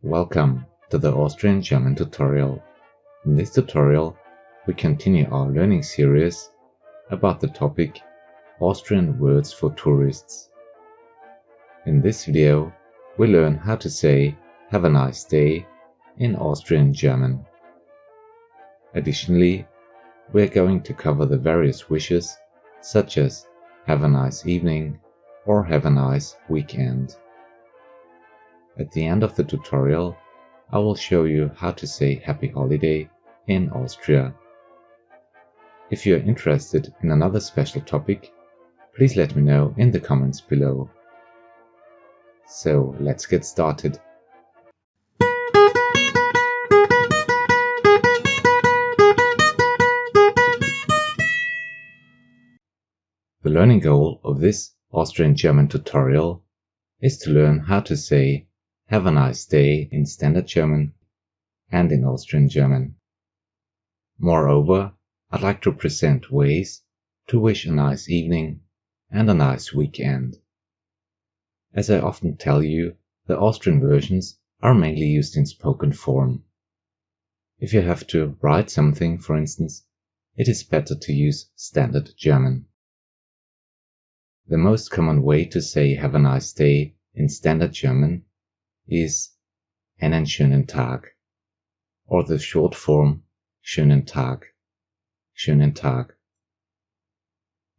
Welcome to the Austrian German tutorial. In this tutorial, we continue our learning series about the topic Austrian words for tourists. In this video, we learn how to say "Have a nice day" in Austrian German. Additionally, we are going to cover the various wishes such as "Have a nice evening" or "Have a nice weekend." At the end of the tutorial, I will show you how to say "Happy Holiday" in Austria. If you are interested in another special topic, please let me know in the comments below. So let's get started. The learning goal of this Austrian German tutorial is to learn how to say "Have a nice day" in Standard German and in Austrian German. Moreover, I'd like to present ways to wish a nice evening and a nice weekend. As I often tell you, the Austrian versions are mainly used in spoken form. If you have to write something, for instance, it is better to use Standard German. The most common way to say "Have a nice day" in Standard German is "Einen schönen Tag" or the short form "Schönen Tag", "Schönen Tag".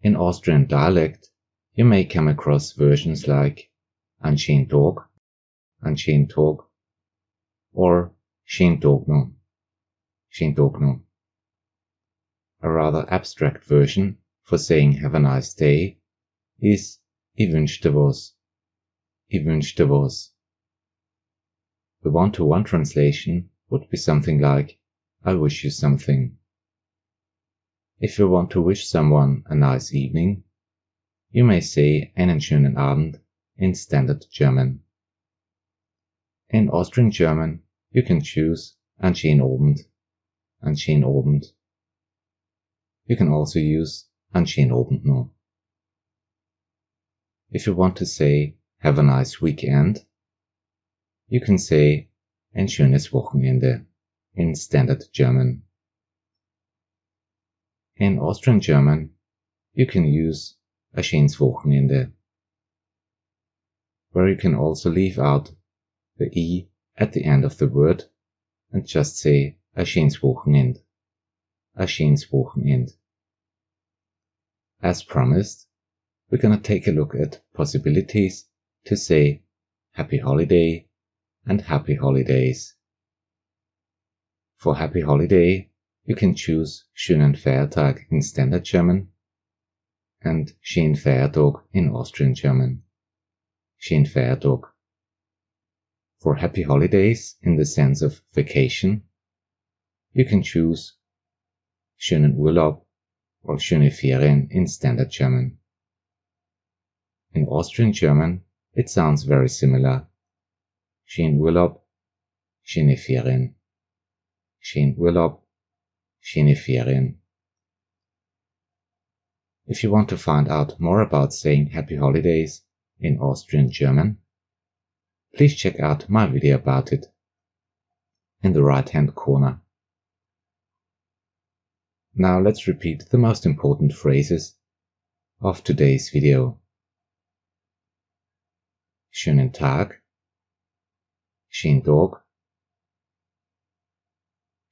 In Austrian dialect, you may come across versions like "Einen schönen Tag", "Einen schönen Tag", or "Schönen Tag noch", "Schönen Tag noch". A rather abstract version for saying "Have a nice day" is "Ich wünsch dir was", "Ich wünsch dir was". The one-to-one translation would be something like "I wish you something". If you want to wish someone a nice evening, you may say "Einen schönen Abend" in Standard German. In Austrian German, you can choose "Einen schönen Abend", "Einen schönen Abend". You can also use "Einen schönen Abend noch". If you want to say "Have a nice weekend", you can say "Ein schönes Wochenende" in Standard German. In Austrian German, you can use "Ein schönes Wochenende", where you can also leave out the "e" at the end of the word and just say "Ein schönes Wochenend", "Ein schönes Wochenend". As promised, we're gonna take a look at possibilities to say "Happy Holiday" and "Happy Holidays". For "Happy Holiday", you can choose "Schönen Feiertag" in Standard German and "Schönen Feiertag" in Austrian German, "Schönen Feiertag". For "Happy Holidays" in the sense of vacation, you can choose "Schönen Urlaub" or "Schöne Ferien" in Standard German. In Austrian German, it sounds very similar. Schönen Urlaub, schöne Ferien. Schönen Urlaub, schöne Ferien. If you want to find out more about saying "Happy Holidays" in Austrian German, please check out my video about it in the right-hand corner. Now let's repeat the most important phrases of today's video. Schönen Tag, schönen Tag,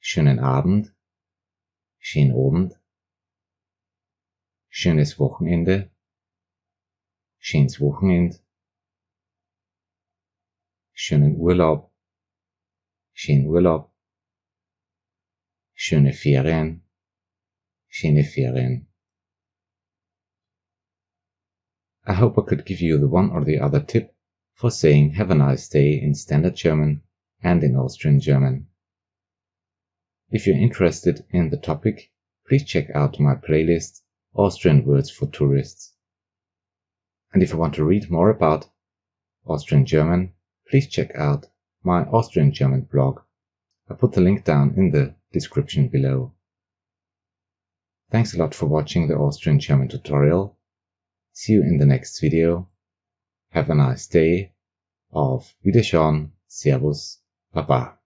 schönen Abend, schönen Abend, schönes Wochenende, schönes Wochenend, schönen Urlaub, schönen Urlaub, schöne Ferien, schöne Ferien. I hope I could give you the one or the other tip for saying "Have a nice day" in Standard German and in Austrian German. If you're interested in the topic, please check out my playlist Austrian Words for Tourists. And if you want to read more about Austrian German, please check out my Austrian German blog. I put the link down in the description below. Thanks a lot for watching the Austrian German tutorial. See you in the next video. Have a nice day. Auf Wiedersehen. Servus. Baba.